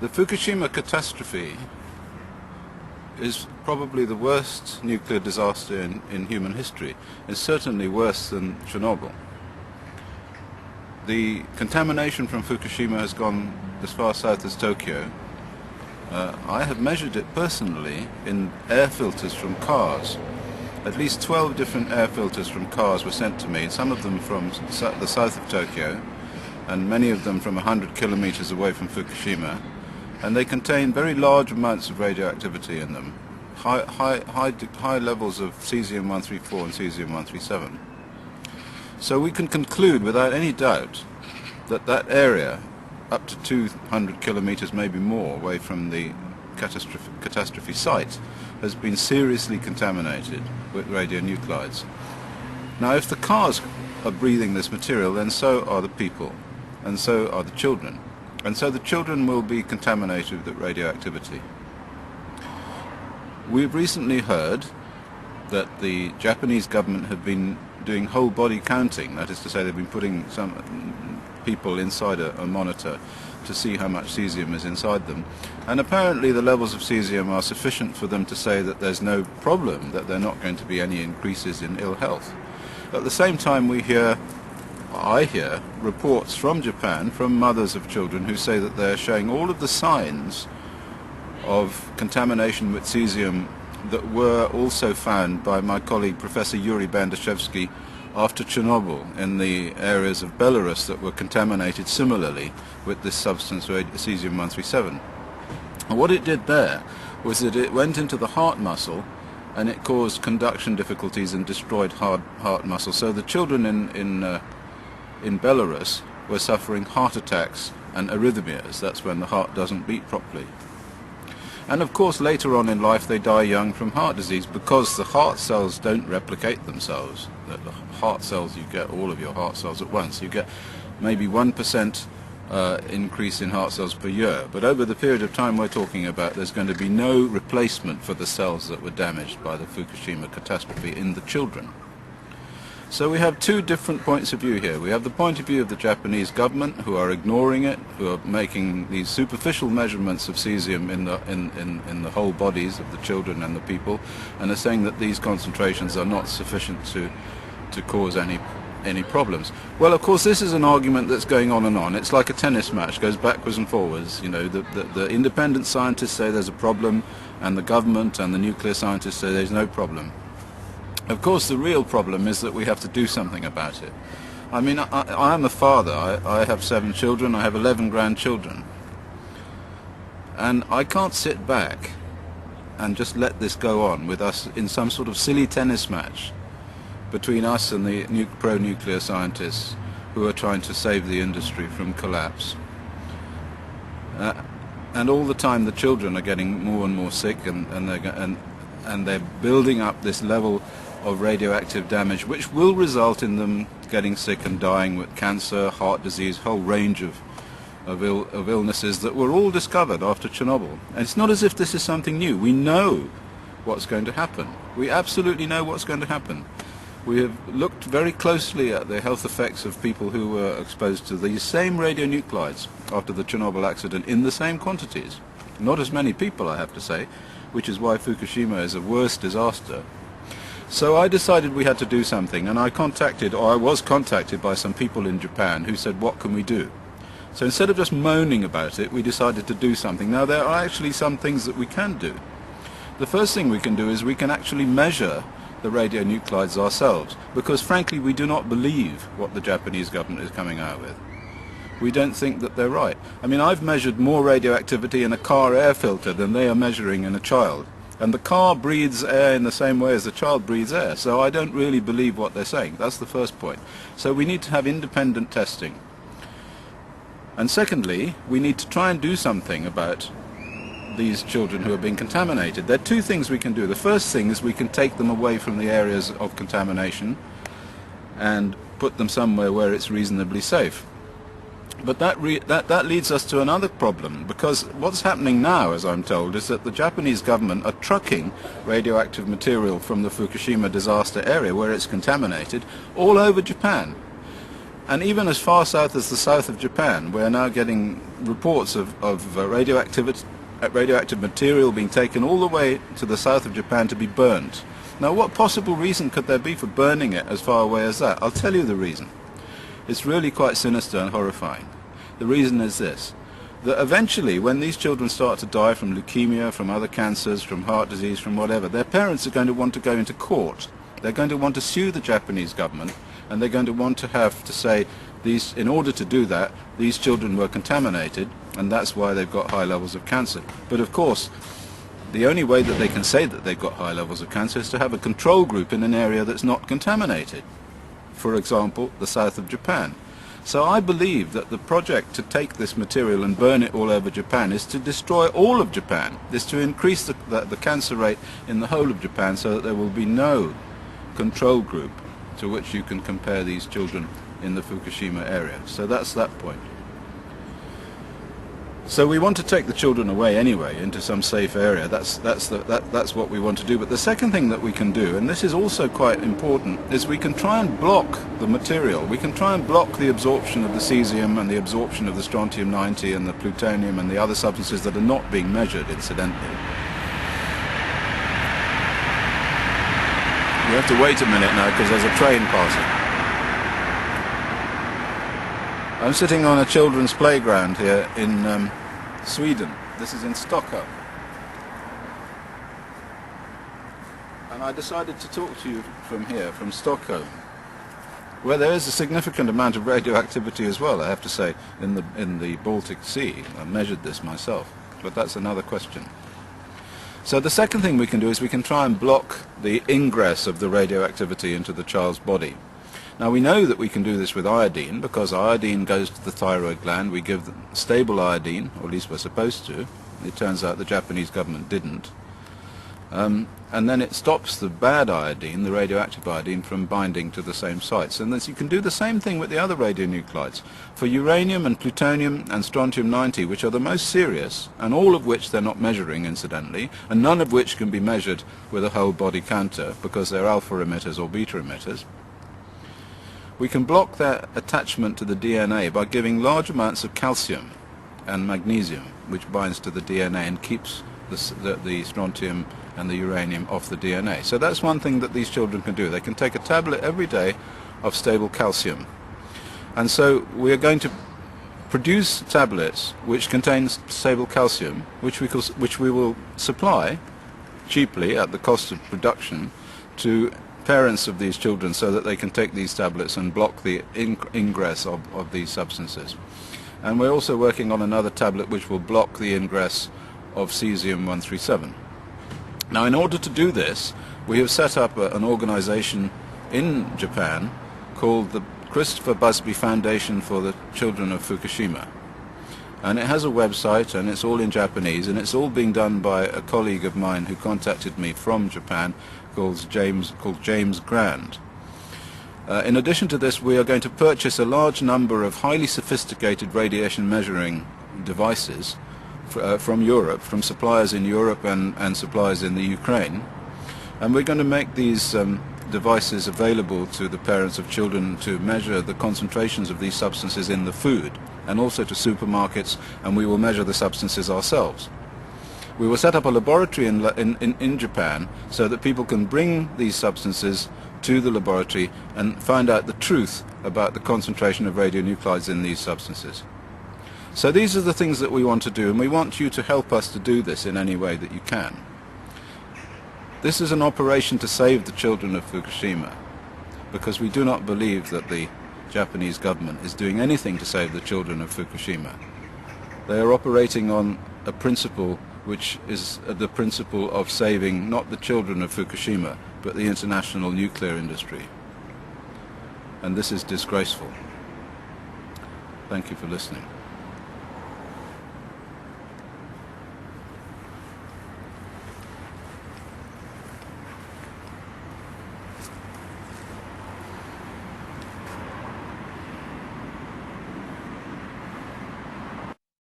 The Fukushima catastrophe is probably the worst nuclear disaster in human history. It's certainly worse than Chernobyl. The contamination from Fukushima has gone as far south as Tokyo. I have measured it personally in air filters from cars. At least 12 different air filters from cars were sent to me, some of them from the south of Tokyo, and many of them from 100 kilometers away from Fukushima, and they contain very large amounts of radioactivity in them, high levels of cesium-134 and cesium-137. So we can conclude without any doubt that that area, up to 200 kilometers, maybe more, away from the catastrophe site, has been seriously contaminated with radionuclides. Now, if the cars are breathing this material, then so are the people, and so are the children. And so the children will be contaminated with radioactivity. We've recently heard that the Japanese government have been doing whole body counting, that is to say they've been putting some people inside a monitor to see how much cesium is inside them. And apparently the levels of cesium are sufficient for them to say that there's no problem, that there are not going to be any increases in ill health. At the same time I hear reports from Japan, from mothers of children, who say that they're showing all of the signs of contamination with cesium that were also found by my colleague Professor Yuri Bandashevsky after Chernobyl in the areas of Belarus that were contaminated similarly with this substance, cesium-137. And what it did there was that it went into the heart muscle and it caused conduction difficulties and destroyed heart muscle. So the children in Belarus were suffering heart attacks and arrhythmias. That's when the heart doesn't beat properly. And of course later on in life they die young from heart disease because the heart cells don't replicate themselves. The heart cells, you get all of your heart cells at once. You get maybe 1% increase in heart cells per year. But over the period of time we're talking about, there's going to be no replacement for the cells that were damaged by the Fukushima catastrophe in the children. So we have two different points of view here. We have the point of view of the Japanese government, who are ignoring it, who are making these superficial measurements of cesium in the whole bodies of the children and the people, and are saying that these concentrations are not sufficient to cause any problems. Well, of course, this is an argument that's going on and on. It's like a tennis match, goes backwards and forwards. You know, the independent scientists say there's a problem, and the government and the nuclear scientists say there's no problem. Of course, the real problem is that we have to do something about it. I mean, I am a father. I have 7 children. I have 11 grandchildren. And I can't sit back and just let this go on with us in some sort of silly tennis match between us and the pro-nuclear scientists who are trying to save the industry from collapse. And all the time the children are getting more and more sick, and they're building up this level of radioactive damage, which will result in them getting sick and dying with cancer, heart disease, whole range of illnesses that were all discovered after Chernobyl. And it's not as if this is something new. We know what's going to happen. We absolutely know what's going to happen. We have looked very closely at the health effects of people who were exposed to these same radionuclides after the Chernobyl accident in the same quantities. Not as many people, I have to say, which is why Fukushima is a worse disaster. So I decided we had to do something, and I was contacted by some people in Japan who said, what can we do? So instead of just moaning about it, we decided to do something. Now, there are actually some things that we can do. The first thing we can do is we can actually measure the radionuclides ourselves, because frankly we do not believe what the Japanese government is coming out with. We don't think that they're right. I mean, I've measured more radioactivity in a car air filter than they are measuring in a child. And the car breathes air in the same way as the child breathes air, so I don't really believe what they're saying. That's the first point. So we need to have independent testing. And secondly, we need to try and do something about these children who are being contaminated. There are two things we can do. The first thing is we can take them away from the areas of contamination and put them somewhere where it's reasonably safe. But that leads us to another problem, because what's happening now, as I'm told, is that the Japanese government are trucking radioactive material from the Fukushima disaster area, where it's contaminated, all over Japan. And even as far south as the south of Japan, we're now getting reports of radioactive material being taken all the way to the south of Japan to be burned. Now, what possible reason could there be for burning it as far away as that? I'll tell you the reason. It's really quite sinister and horrifying. The reason is this, that eventually when these children start to die from leukemia, from other cancers, from heart disease, from whatever, their parents are going to want to go into court. They're going to want to sue the Japanese government, and they're going to want to have to say, in order to do that, these children were contaminated, and that's why they've got high levels of cancer. But of course, the only way that they can say that they've got high levels of cancer is to have a control group in an area that's not contaminated. For example, the south of Japan. So I believe that the project to take this material and burn it all over Japan is to destroy all of Japan, is to increase the cancer rate in the whole of Japan so that there will be no control group to which you can compare these children in the Fukushima area. So that's that point. So we want to take the children away anyway into some safe area. That's what we want to do. But the second thing that we can do, and this is also quite important, is we can try and block the material. We can try and block the absorption of the cesium and the absorption of the strontium-90 and the plutonium and the other substances that are not being measured, incidentally. You have to wait a minute now because there's a train passing. I'm sitting on a children's playground here in Sweden. This is in Stockholm. And I decided to talk to you from here, from Stockholm, where there is a significant amount of radioactivity as well, I have to say, in the Baltic Sea. I measured this myself, but that's another question. So the second thing we can do is we can try and block the ingress of the radioactivity into the child's body. Now we know that we can do this with iodine, because iodine goes to the thyroid gland. We give them stable iodine, or at least we're supposed to. It turns out the Japanese government didn't. And then it stops the bad iodine, the radioactive iodine, from binding to the same sites. And then you can do the same thing with the other radionuclides. For uranium and plutonium and strontium-90, which are the most serious, and all of which they're not measuring, incidentally, and none of which can be measured with a whole body counter, because they're alpha emitters or beta emitters, we can block their attachment to the DNA by giving large amounts of calcium and magnesium, which binds to the DNA and keeps the strontium and the uranium off the DNA. So that's one thing that these children can do. They can take a tablet every day of stable calcium. And so we are going to produce tablets which contain stable calcium, which we will supply cheaply at the cost of production to parents of these children, so that they can take these tablets and block the ingress of these substances. And we're also working on another tablet which will block the ingress of cesium-137. Now, in order to do this, we have set up an organization in Japan called the Christopher Busby Foundation for the Children of Fukushima. And it has a website, and it's all in Japanese, and it's all being done by a colleague of mine who contacted me from Japan, called James Grand. In addition to this, we are going to purchase a large number of highly sophisticated radiation measuring devices from Europe, from suppliers in Europe and suppliers in the Ukraine. And we're going to make these devices available to the parents of children to measure the concentrations of these substances in the food, and also to supermarkets, and we will measure the substances ourselves. We will set up a laboratory in Japan so that people can bring these substances to the laboratory and find out the truth about the concentration of radionuclides in these substances. So these are the things that we want to do, and we want you to help us to do this in any way that you can. This is an operation to save the children of Fukushima, because we do not believe that the Japanese government is doing anything to save the children of Fukushima. They are operating on a principle which is the principle of saving not the children of Fukushima, but the international nuclear industry. And this is disgraceful. Thank you for listening.